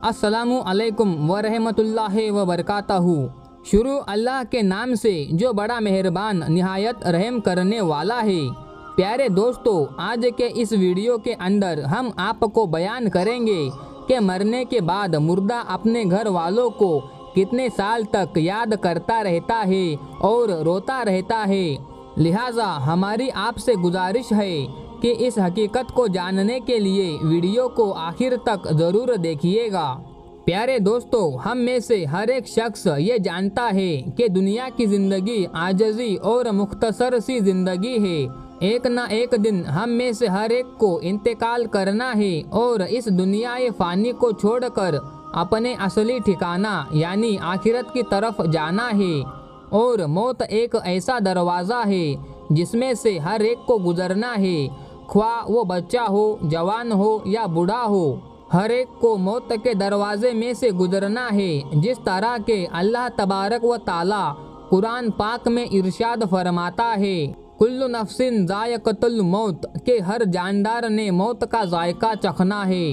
अस्सलामु अलैकुम वरहमतुल्लाहि वबरकातहू। शुरू अल्लाह के नाम से जो बड़ा मेहरबान निहायत रहम करने वाला है। प्यारे दोस्तों, आज के इस वीडियो के अंदर हम आपको बयान करेंगे कि मरने के बाद मुर्दा अपने घर वालों को कितने साल तक याद करता रहता है और रोता रहता है। लिहाजा हमारी आपसे गुजारिश है कि इस हकीकत को जानने के लिए वीडियो को आखिर तक ज़रूर देखिएगा। प्यारे दोस्तों, हम में से हर एक शख्स ये जानता है कि दुनिया की ज़िंदगी आजज़ी और मुख्तसर सी ज़िंदगी है। एक ना एक दिन हम में से हर एक को इंतकाल करना है और इस दुनिया फ़ानी को छोड़कर अपने असली ठिकाना यानी आखिरत की तरफ जाना है। और मौत एक ऐसा दरवाज़ा है जिसमें से हर एक को गुजरना है, ख्वाह वो बच्चा हो, जवान हो या बूढ़ा हो। हर एक को मौत के दरवाजे में से गुजरना है। जिस तरह के अल्लाह तबारक व ताला कुरान पाक में इरशाद फरमाता है, कुल्लु नफ्सिन ज़ायक़तुल मौत, के हर जानदार ने मौत का जायका चखना है।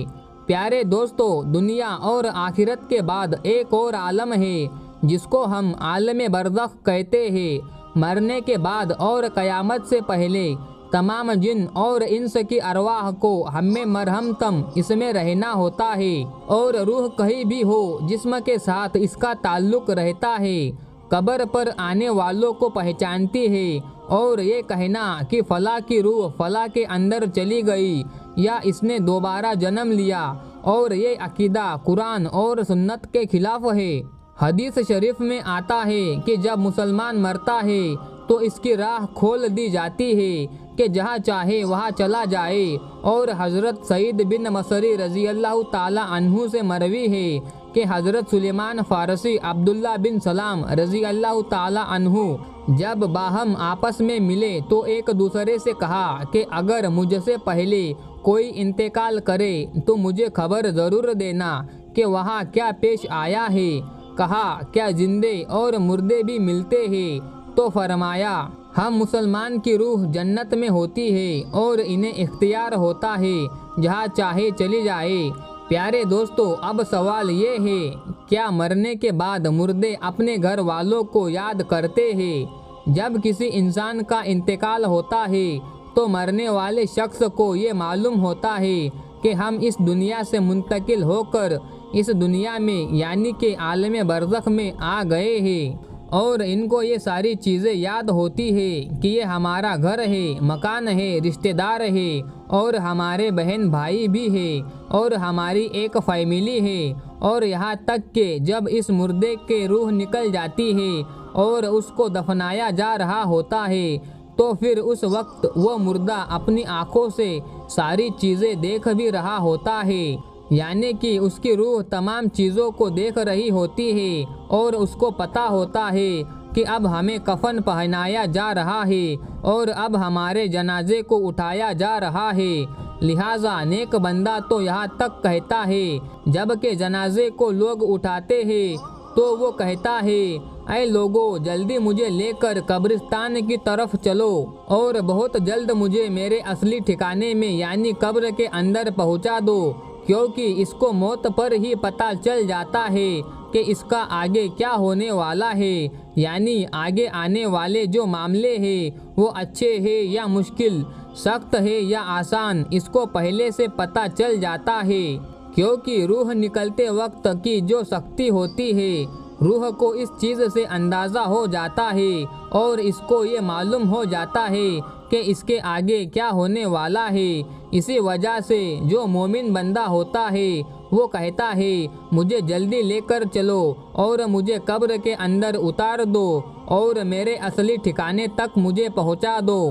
प्यारे दोस्तों, दुनिया और आखिरत के बाद एक और आलम है जिसको हम आलम बरज़ख कहते हैं। मरने के बाद और क़यामत से पहले तमाम जिन और इंस की अरवाह को हमें मरहमतम इसमें रहना होता है और रूह कहीं भी हो जिस्म के साथ इसका ताल्लुक रहता है। कब्र पर आने वालों को पहचानती है और ये कहना कि फ़ला की रूह फ़ला के अंदर चली गई या इसने दोबारा जन्म लिया और ये अकीदा कुरान और सुन्नत के खिलाफ है। हदीस शरीफ में आता है कि जब मुसलमान मरता है तो इसकी राह खोल दी जाती है कि जहाँ चाहे वहाँ चला जाए। और हज़रत सईद बिन मसरी रज़ी अल्लाह ताला अन्हु से मरवी है कि हज़रत सुलेमान फ़ारसी अब्दुल्ला बिन सलाम रज़ी अल्लाह ताला अन्हु जब बाहम आपस में मिले तो एक दूसरे से कहा कि अगर मुझसे पहले कोई इंतकाल करे तो मुझे खबर ज़रूर देना कि वहाँ क्या पेश आया है। कहा, क्या जिंदे और मुर्दे भी मिलते हैं? तो फरमाया, हम मुसलमान की रूह जन्नत में होती है और इन्हें इख्तियार होता है जहाँ चाहे चली जाए। प्यारे दोस्तों, अब सवाल ये है, क्या मरने के बाद मुर्दे अपने घर वालों को याद करते हैं? जब किसी इंसान का इंतकाल होता है तो मरने वाले शख्स को ये मालूम होता है कि हम इस दुनिया से मुंतकिल होकर इस दुनिया में यानी कि आलम बरज़ख में आ गए हैं। और इनको ये सारी चीज़ें याद होती है कि ये हमारा घर है, मकान है, रिश्तेदार है और हमारे बहन भाई भी है और हमारी एक फैमिली है। और यहाँ तक कि जब इस मुर्दे के रूह निकल जाती है और उसको दफनाया जा रहा होता है तो फिर उस वक्त वो मुर्दा अपनी आँखों से सारी चीज़ें देख भी रहा होता है, यानी कि उसकी रूह तमाम चीज़ों को देख रही होती है और उसको पता होता है कि अब हमें कफन पहनाया जा रहा है और अब हमारे जनाजे को उठाया जा रहा है। लिहाजा नेक बंदा तो यहाँ तक कहता है जबकि जनाजे को लोग उठाते हैं तो वो कहता है, ऐ लोगों, जल्दी मुझे लेकर कब्रिस्तान की तरफ चलो और बहुत जल्द मुझे मेरे असली ठिकाने में यानी कब्र के अंदर पहुँचा दो, क्योंकि इसको मौत पर ही पता चल जाता है कि इसका आगे क्या होने वाला है, यानी आगे आने वाले जो मामले हैं वो अच्छे हैं या मुश्किल, सख्त है या आसान, इसको पहले से पता चल जाता है। क्योंकि रूह निकलते वक्त की जो शक्ति होती है, रूह को इस चीज़ से अंदाज़ा हो जाता है और इसको ये मालूम हो जाता है कि इसके आगे क्या होने वाला है। इसी वजह से जो मोमिन बंदा होता है वो कहता है, मुझे जल्दी लेकर चलो और मुझे कब्र के अंदर उतार दो और मेरे असली ठिकाने तक मुझे पहुंचा दो।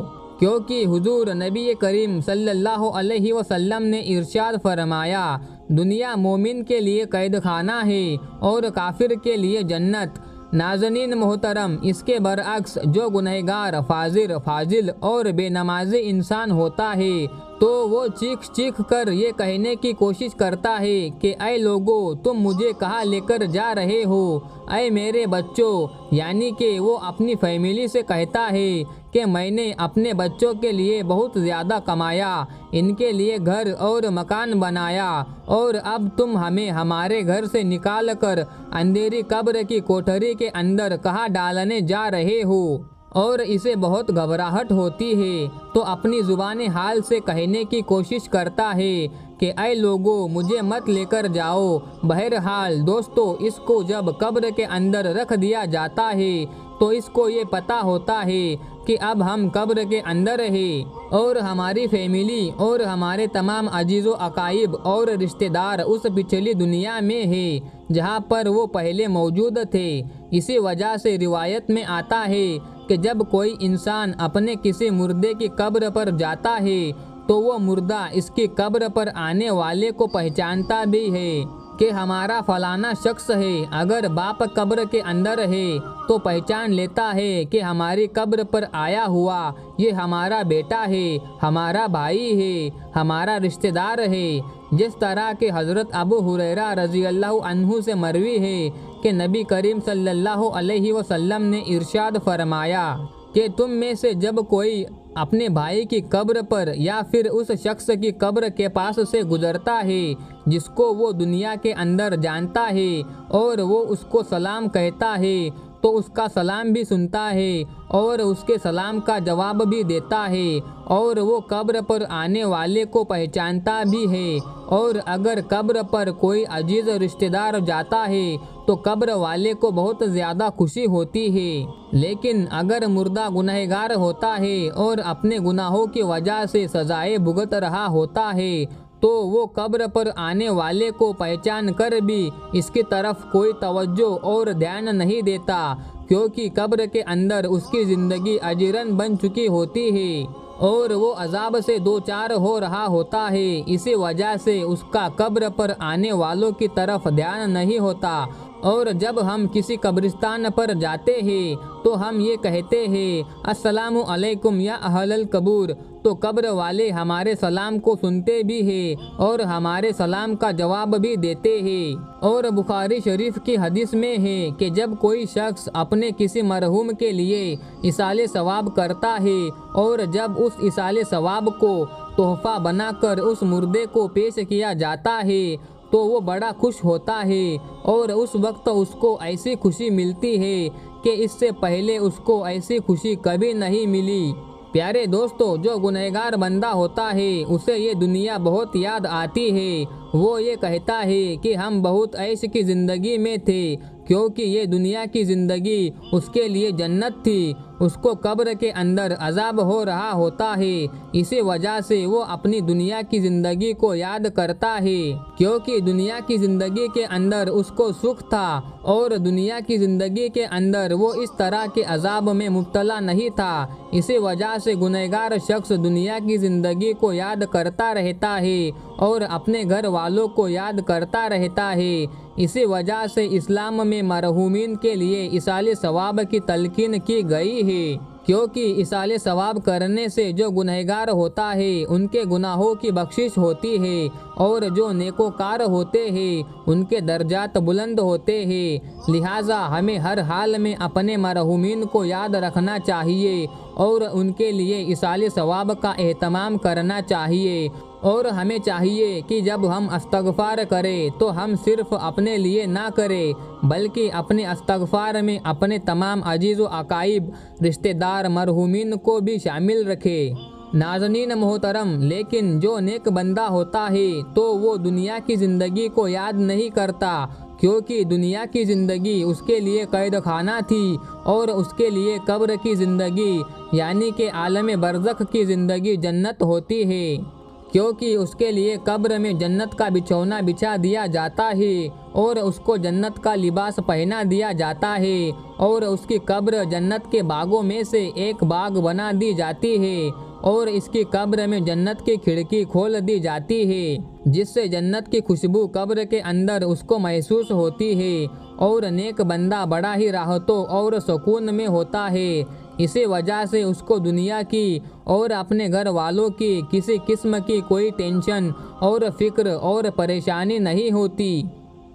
क्योंकि हुजूर नबी करीम सल्लल्लाहु अलैहि वसल्लम ने इरशाद फरमाया, दुनिया मोमिन के लिए कैद खाना है और काफिर के लिए जन्नत। नाज़नीन मोहतरम, इसके बरअक्स जो गुनहगार, फाजिर, फाजिल और बेनमाजी इंसान होता है तो वो चीख चीख कर ये कहने की कोशिश करता है कि ऐ लोगों, तुम मुझे कहाँ लेकर जा रहे हो, ऐ मेरे बच्चों। यानी कि वो अपनी फैमिली से कहता है कि मैंने अपने बच्चों के लिए बहुत ज़्यादा कमाया, इनके लिए घर और मकान बनाया, और अब तुम हमें हमारे घर से निकाल कर अंधेरी कब्र की कोठरी के अंदर कहाँ डालने जा रहे हो। और इसे बहुत घबराहट होती है तो अपनी ज़ुबान हाल से कहने की कोशिश करता है कि ऐ लोगों, मुझे मत लेकर जाओ। बहरहाल दोस्तों, इसको जब कब्र के अंदर रख दिया जाता है तो इसको ये पता होता है कि अब हम कब्र के अंदर हैं और हमारी फैमिली और हमारे तमाम अजीज़ो अकाइब और रिश्तेदार उस पिछली दुनिया में है जहाँ पर वो पहले मौजूद थे। इसी वजह से रिवायत में आता है कि जब कोई इंसान अपने किसी मुर्दे की कब्र पर जाता है तो वो मुर्दा इसकी कब्र पर आने वाले को पहचानता भी है कि हमारा फलाना शख्स है। अगर बाप कब्र के अंदर है तो पहचान लेता है कि हमारी कब्र पर आया हुआ ये हमारा बेटा है, हमारा भाई है, हमारा रिश्तेदार है। जिस तरह के हज़रत अबू हुरैरा रज़ी अल्लाह अन्हु से मरवी है कि नबी करीम सल्लल्लाहु अलैहि वसल्लम ने इरशाद फरमाया कि तुम में से जब कोई अपने भाई की कब्र पर या फिर उस शख्स की कब्र के पास से गुजरता है जिसको वो दुनिया के अंदर जानता है और वो उसको सलाम कहता है तो उसका सलाम भी सुनता है और उसके सलाम का जवाब भी देता है और वो कब्र पर आने वाले को पहचानता भी है। और अगर कब्र पर कोई अजीज़ रिश्तेदार जाता है तो कब्र वाले को बहुत ज़्यादा खुशी होती है। लेकिन अगर मुर्दा गुनहगार होता है और अपने गुनाहों की वजह से सजाए भुगत रहा होता है तो वो कब्र पर आने वाले को पहचान कर भी इसकी तरफ कोई तवज्जो और ध्यान नहीं देता, क्योंकि कब्र के अंदर उसकी ज़िंदगी अजीरन बन चुकी होती है और वो अजाब से दो चार हो रहा होता है। इसी वजह से उसका कब्र पर आने वालों की तरफ ध्यान नहीं होता। और जब हम किसी कब्रिस्तान पर जाते हैं तो हम ये कहते हैं अस्सलामु अलैकुम या अहलल कबूर, तो कब्र वाले हमारे सलाम को सुनते भी हैं और हमारे सलाम का जवाब भी देते हैं। और बुखारी शरीफ की हदीस में है कि जब कोई शख्स अपने किसी मरहूम के लिए इसाले सवाब करता है और जब उस इसाले सवाब को तोहफा बनाकर उस मुर्दे को पेश किया जाता है तो वो बड़ा खुश होता है और उस वक्त उसको ऐसी खुशी मिलती है कि इससे पहले उसको ऐसी खुशी कभी नहीं मिली। प्यारे दोस्तों, जो गुनहगार बंदा होता है उसे ये दुनिया बहुत याद आती है। वो ये कहता है कि हम बहुत ऐश की ज़िंदगी में थे, क्योंकि ये दुनिया की ज़िंदगी उसके लिए जन्नत थी। उसको कब्र के अंदर अजाब हो रहा होता है, इसी वजह से वो अपनी दुनिया की ज़िंदगी को याद करता है, क्योंकि दुनिया की ज़िंदगी के अंदर उसको सुख था और दुनिया की ज़िंदगी के अंदर वो इस तरह के अजाब में मुब्तला नहीं था। इसी वजह से गुनहगार शख्स दुनिया की ज़िंदगी को याद करता रहता है और अपने घर वालों को याद करता रहता है। इसी वजह से इस्लाम में मरहूमीन के लिए इसाले सवाब की तलकीन की गई है, क्योंकि इसाले सवाब करने से जो गुनहगार होता है उनके गुनाहों की बख्शिश होती है और जो नेकोकार होते हैं उनके दर्जात बुलंद होते हैं। लिहाजा हमें हर हाल में अपने मरहूमीन को याद रखना चाहिए और उनके लिए इसाले सवाब का एहतमाम करना चाहिए। और हमें चाहिए कि जब हम इस्तग़फ़ार करें तो हम सिर्फ़ अपने लिए ना करें, बल्कि अपने इस्तग़फ़ार में अपने तमाम अजीज़ व अकाइब रिश्तेदार मरहूमीन को भी शामिल रखें। नाज़नीन मोहतरम, लेकिन जो नेक बंदा होता है तो वो दुनिया की ज़िंदगी को याद नहीं करता, क्योंकि दुनिया की ज़िंदगी उसके लिए कैद खाना थी और उसके लिए कब्र की ज़िंदगी यानी कि आलम बरज़ख की ज़िंदगी जन्नत होती है, क्योंकि उसके लिए कब्र में जन्नत का बिछौना बिछा दिया जाता है और उसको जन्नत का लिबास पहना दिया जाता है और उसकी कब्र जन्नत के बागों में से एक बाग बना दी जाती है और इसकी कब्र में जन्नत की खिड़की खोल दी जाती है, जिससे जन्नत की खुशबू कब्र के अंदर उसको महसूस होती है और नेक बंदा बड़ा ही राहतों और सुकून में होता है। इसी वजह से उसको दुनिया की और अपने घर वालों की किसी किस्म की कोई टेंशन और फिक्र और परेशानी नहीं होती,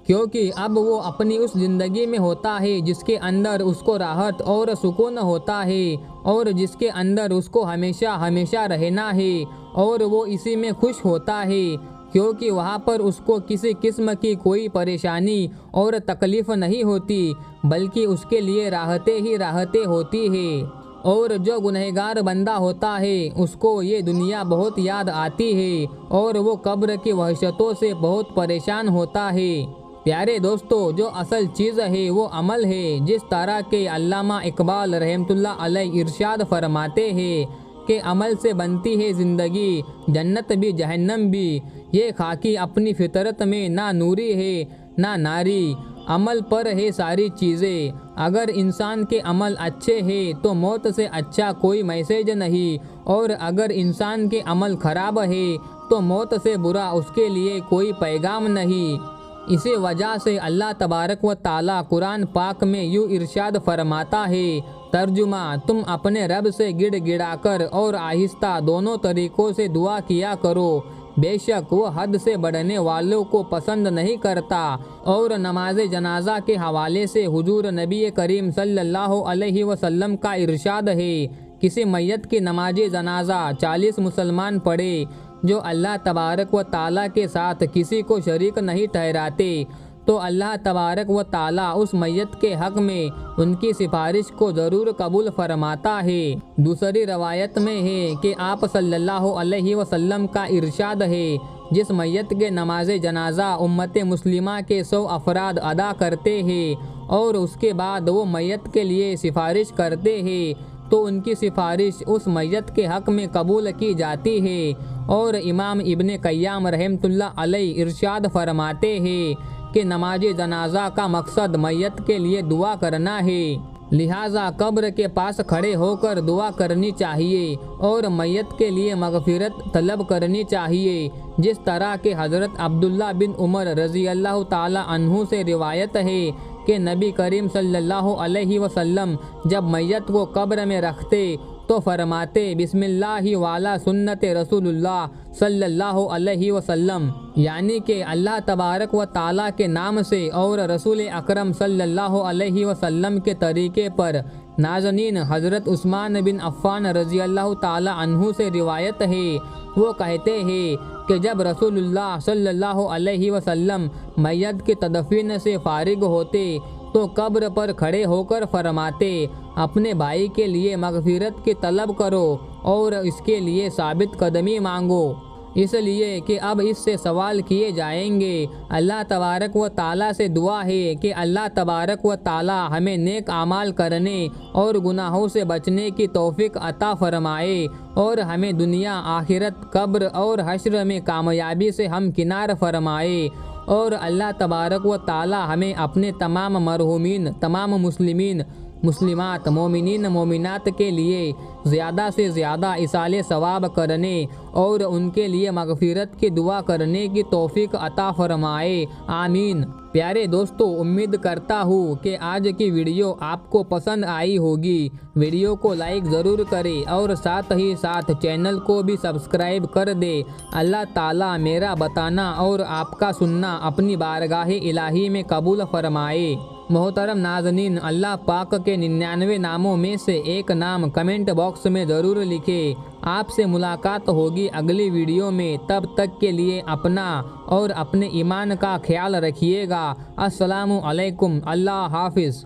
क्योंकि अब वो अपनी उस ज़िंदगी में होता है जिसके अंदर उसको राहत और सुकून होता है और जिसके अंदर उसको हमेशा हमेशा रहना है, और वो इसी में खुश होता है, क्योंकि वहाँ पर उसको किसी किस्म की कोई परेशानी और तकलीफ़ नहीं होती, बल्कि उसके लिए राहतें ही राहतें होती है। और जो गुनहगार बंदा होता है उसको ये दुनिया बहुत याद आती है और वो कब्र की वहशतों से बहुत परेशान होता है। प्यारे दोस्तों, जो असल चीज़ है वो अमल है। जिस तरह के अल्लामा इकबाल रहमतुल्लाह अलैह इरशाद फरमाते हैं कि अमल से बनती है ज़िंदगी, जन्नत भी जहन्नम भी। ये खाकी अपनी फितरत में ना नूरी है ना नारी, अमल पर है सारी चीज़ें। अगर इंसान के अमल अच्छे हैं तो मौत से अच्छा कोई मैसेज नहीं, और अगर इंसान के अमल ख़राब है तो मौत से बुरा उसके लिए कोई पैगाम नहीं। इसी वजह से अल्लाह तबारक व ताला कुरान पाक में यूँ इरशाद फरमाता है, तर्जुमा, तुम अपने रब से गिड़गिड़ाकर और आहिस्ता दोनों तरीक़ों से दुआ किया करो, बेशक वो हद से बढ़ने वालों को पसंद नहीं करता। और नमाज जनाजा के हवाले से हुजूर नबी करीम सल्लल्लाहु अलैहि वसल्लम का इरशाद है, किसी मैयत की नमाज जनाजा 40 मुसलमान पढ़े जो अल्लाह तबारक व ताला के साथ किसी को शरीक नहीं ठहराते, तो अल्लाह तबारक व ताला उस मैयत के हक़ में उनकी सिफारिश को ज़रूर कबूल फरमाता है। दूसरी रवायत में है कि आप सल्लल्लाहु अलैहि वसल्लम का इरशाद है, जिस मैयत के नमाज जनाजा उम्मत मुस्लिमा के 100 अफराद अदा करते हैं और उसके बाद वो मैयत के लिए सिफारिश करते हैं, तो उनकी सिफारिश उस मैयत के हक़ में कबूल की जाती है। और इमाम इब्ने कय्याम रहमतुल्लाह अलैह इरशाद फरमाते हैं कि नमाज जनाजा का मकसद मैयत के लिए दुआ करना है, लिहाजा कब्र के पास खड़े होकर दुआ करनी चाहिए और मैयत के लिए मगफिरत तलब करनी चाहिए। जिस तरह के हज़रत अब्दुल्ला बिन उमर रज़ी अल्लाह ताला अन्हु से रिवायत है कि नबी करीम सल्लल्लाहु अलैहि वसल्लम जब मैयत को कब्र में रखते तो फरमाते, बिस्मिल्लाहि वाला सुन्नत रसूलुल्लाह सल्लल्लाहु अलैहि वसल्लम, यानी कि अल्लाह तबारक व ताला के नाम से और रसूल अकरम सल्लल्लाहु अलैहि वसल्लम के तरीके पर। नाज़नीन, हज़रत उस्मान बिन अफ़्फ़ान रज़ी अल्लाह ताला अन्हु से रिवायत है, वो कहते हैं कि जब रसूलुल्लाह सल्लल्लाहु अलैहि वसल्लम मैयत की तदफीन से फारिग होते तो कब्र पर खड़े होकर फरमाते, अपने भाई के लिए मगफिरत की तलब करो और इसके लिए साबित कदमी मांगो, इसलिए कि अब इससे सवाल किए जाएंगे। अल्लाह तबारक व ताला से दुआ है कि अल्लाह तबारक व ताला हमें नेक आमाल करने और गुनाहों से बचने की तौफीक अता फरमाए और हमें दुनिया, आखिरत, कब्र और हश्र में कामयाबी से हम किनार फरमाए। और अल्लाह तबारक व ताला हमें अपने तमाम मरहूमीन, तमाम मुस्लिमीन, मुस्लिमात, मोमिनीन, मोमिनात के लिए ज़्यादा से ज़्यादा इसाले सवाब करने और उनके लिए मगफिरत की दुआ करने की तौफीक अता फरमाए, आमीन। प्यारे दोस्तों, उम्मीद करता हूँ कि आज की वीडियो आपको पसंद आई होगी। वीडियो को लाइक ज़रूर करें और साथ ही साथ चैनल को भी सब्सक्राइब कर दे। अल्लाह ताला मेरा बताना और आपका सुनना अपनी बारगाह इलाही में कबूल फरमाए। मोहतरम नाज़नीन, अल्लाह पाक के 99 नामों में से एक नाम कमेंट बॉक्स में ज़रूर लिखें। आपसे मुलाकात होगी अगली वीडियो में, तब तक के लिए अपना और अपने ईमान का ख्याल रखिएगा। अस्सलामु अलैकुम, अल्लाह हाफिज़।